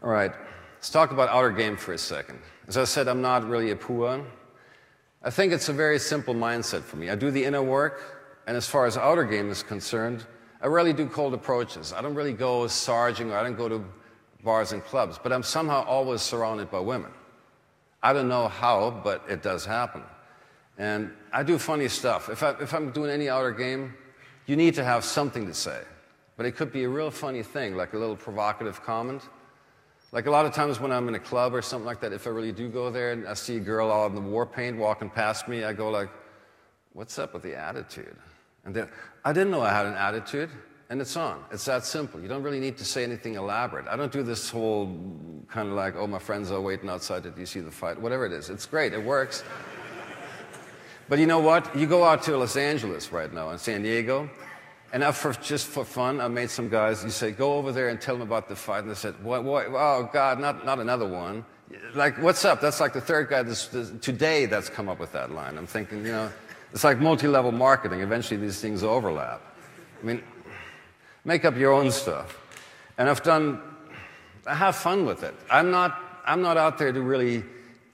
All right, let's talk about outer game for a second. As I said, I'm not really a pua. I think it's a very simple mindset for me. I do the inner work, and as far as outer game is concerned, I rarely do cold approaches. I don't really go sarging, or I don't go to bars and clubs, but I'm somehow always surrounded by women. I don't know how, but it does happen. And I do funny stuff. If I'm doing any outer game, you need to have something to say. But it could be a real funny thing, like a little provocative comment. Like a lot of times when I'm in a club or something like that, if I really do go there and I see a girl all in the war paint walking past me, I go like, what's up with the attitude? And then, I didn't know I had an attitude, and it's on. It's that simple. You don't really need to say anything elaborate. I don't do this whole kind of like, oh, my friends are waiting outside, did you see the fight? Whatever it is. It's great. It works. But you know what? You go out to Los Angeles right now and San Diego, and just for fun, I made some guys, you say, go over there and tell them about the fight. And they said, what, oh, God, not another one. Like, what's up? That's like the third guy today that's come up with that line. I'm thinking, you know, it's like multi-level marketing. Eventually these things overlap. I mean, make up your own stuff. And I have fun with it. I'm not out there to really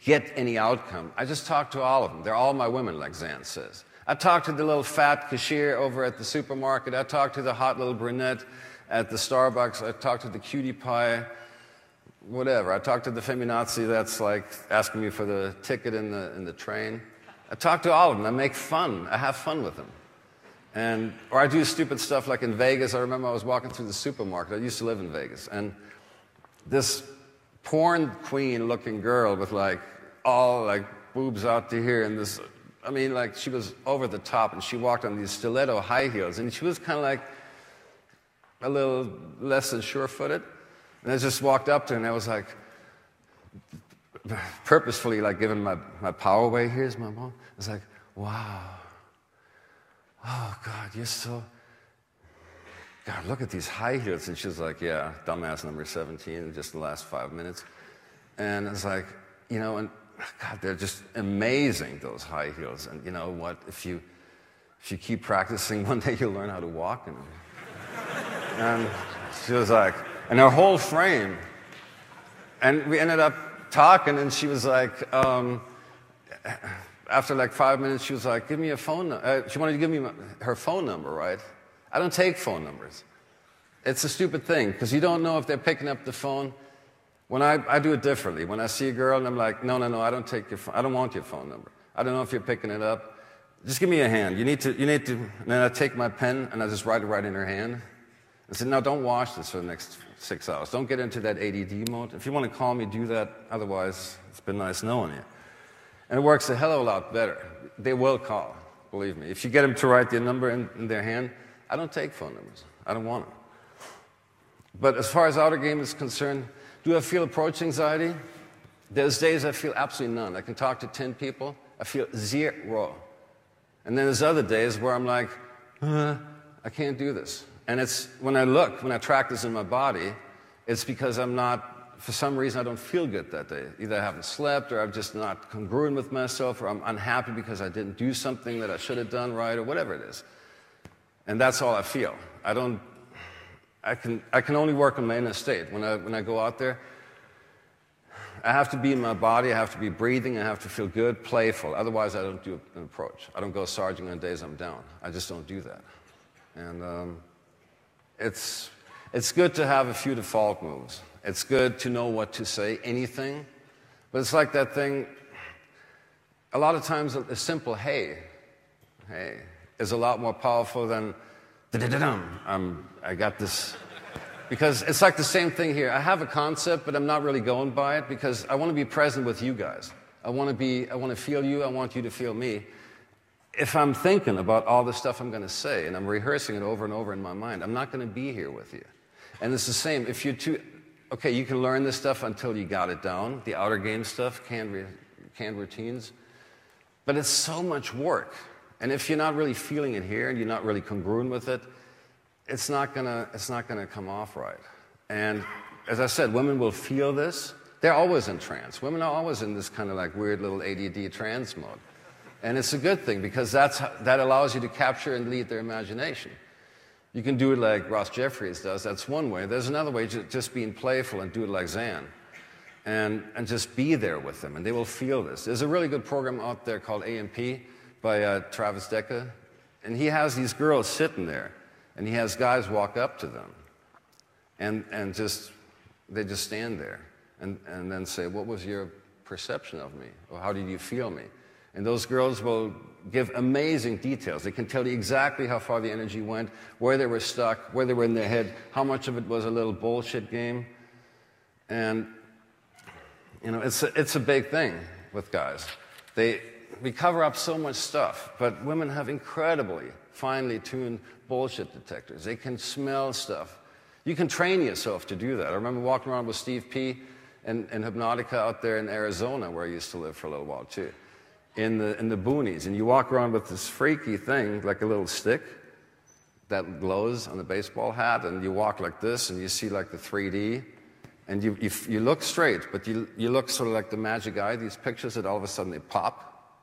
get any outcome. I just talk to all of them. They're all my women, like Zan says. I talk to the little fat cashier over at the supermarket. I talk to the hot little brunette at the Starbucks. I talk to the cutie pie, whatever. I talk to the feminazi that's like asking me for the ticket in the train. I talk to all of them. I make fun. I have fun with them. Or I do stupid stuff like in Vegas. I remember I was walking through the supermarket. I used to live in Vegas. And this porn queen looking girl with like all like boobs out to here and this, I mean, like, she was over the top, and she walked on these stiletto high heels, and she was kind of like a little less than sure-footed. And I just walked up to her, and I was like, purposefully, like, giving my power away. Here's my mom. I was like, wow. Oh, God, you're so... God, look at these high heels. And she was like, yeah, dumbass number 17 in just the last 5 minutes. And I was like, you know, and... God, they're just amazing, those high heels. And you know what? If you keep practicing, one day you'll learn how to walk in them. And she was like, and her whole frame. And we ended up talking, and she was like, after like 5 minutes, she was like, give me a phone number. She wanted to give me her phone number, right? I don't take phone numbers. It's a stupid thing, because you don't know if they're picking up the phone. When I do it differently. When I see a girl and I'm like, no, I don't take your phone. I don't want your phone number. I don't know if you're picking it up. Just give me a hand. You need to. And then I take my pen and I just write it right in her hand. I said, no, don't wash this for the next 6 hours. Don't get into that ADD mode. If you want to call me, do that. Otherwise, it's been nice knowing you. And it works a hell of a lot better. They will call, believe me. If you get them to write their number in their hand, I don't take phone numbers. I don't want them. But as far as outer game is concerned, do I feel approach anxiety? There's days I feel absolutely none. I can talk to 10 people. I feel zero. And then there's other days where I'm like, I can't do this. And it's when I track this in my body, it's because I'm not, for some reason, I don't feel good that day. Either I haven't slept, or I'm just not congruent with myself, or I'm unhappy because I didn't do something that I should have done right, or whatever it is. And that's all I feel. I can only work on my inner state. When I go out there, I have to be in my body, I have to be breathing, I have to feel good, playful. Otherwise, I don't do an approach. I don't go sarging on days I'm down. I just don't do that. And it's good to have a few default moves. It's good to know what to say, anything. But it's like that thing, a lot of times a simple hey is a lot more powerful than I got this. Because it's like the same thing here. I have a concept, but I'm not really going by it because I want to be present with you guys. I want to feel you. I want you to feel me. If I'm thinking about all the stuff I'm going to say and I'm rehearsing it over and over in my mind, I'm not going to be here with you. And it's the same. If you're okay, you can learn this stuff until you got it down, the outer game stuff, canned routines. But it's so much work. And if you're not really feeling it here and you're not really congruent with it, it's not gonna come off right. And as I said, women will feel this. They're always in trance. Women are always in this kind of like weird little ADD trance mode. And it's a good thing because that allows you to capture and lead their imagination. You can do it like Ross Jeffries does. That's one way. There's another way, just being playful and do it like Zan. And just be there with them, and they will feel this. There's a really good program out there called AMP by Travis Decker, and he has these girls sitting there, and he has guys walk up to them, and they just stand there, and then say, what was your perception of me? Or how did you feel me? And those girls will give amazing details. They can tell you exactly how far the energy went, where they were stuck, where they were in their head, how much of it was a little bullshit game. And you know, it's a big thing with guys. We cover up so much stuff, but women have incredibly finely tuned bullshit detectors. They can smell stuff. You can train yourself to do that. I remember walking around with Steve P. and Hypnotica out there in Arizona, where I used to live for a little while too, in the boonies. And you walk around with this freaky thing, like a little stick that glows on the baseball hat, and you walk like this, and you see like the 3D. And you look straight, but you look sort of like the magic eye, these pictures that all of a sudden they pop.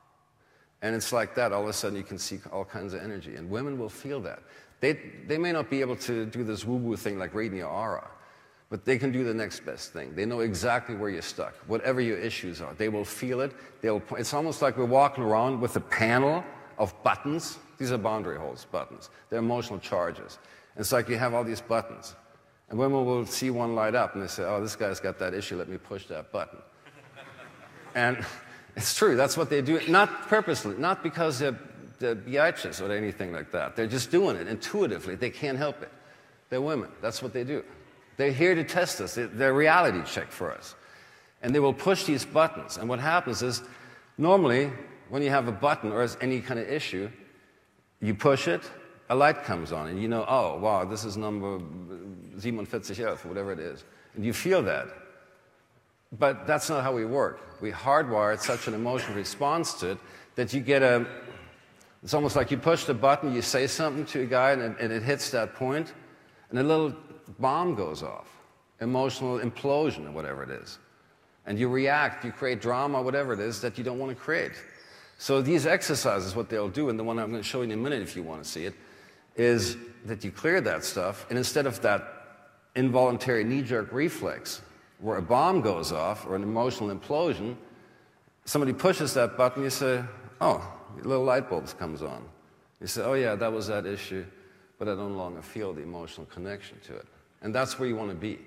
And it's like that. All of a sudden you can see all kinds of energy. And women will feel that. They may not be able to do this woo-woo thing like reading your aura, but they can do the next best thing. They know exactly where you're stuck, whatever your issues are. They will feel it. It's almost like we're walking around with a panel of buttons. These are boundary holes buttons. They're emotional charges. And it's like you have all these buttons. And women will see one light up, and they say, oh, this guy's got that issue, let me push that button. And it's true, that's what they do, not purposely, not because they're biatches or anything like that. They're just doing it intuitively. They can't help it. They're women. That's what they do. They're here to test us. They're a reality check for us. And they will push these buttons. And what happens is, normally, when you have a button or any kind of issue, you push it, a light comes on, and you know, oh, wow, this is number 4711, whatever it is. And you feel that. But that's not how we work. We hardwired such an emotional response to it that you get it's almost like you push the button, you say something to a guy, and it hits that point, and a little bomb goes off. Emotional implosion, or whatever it is. And you react, you create drama, whatever it is, that you don't want to create. So these exercises, what they'll do, and the one I'm going to show you in a minute if you want to see it, is that you clear that stuff, and instead of that involuntary knee-jerk reflex where a bomb goes off or an emotional implosion, somebody pushes that button, you say, oh, a little light bulb comes on. You say, oh yeah, that was that issue, but I no longer feel the emotional connection to it. And that's where you want to be.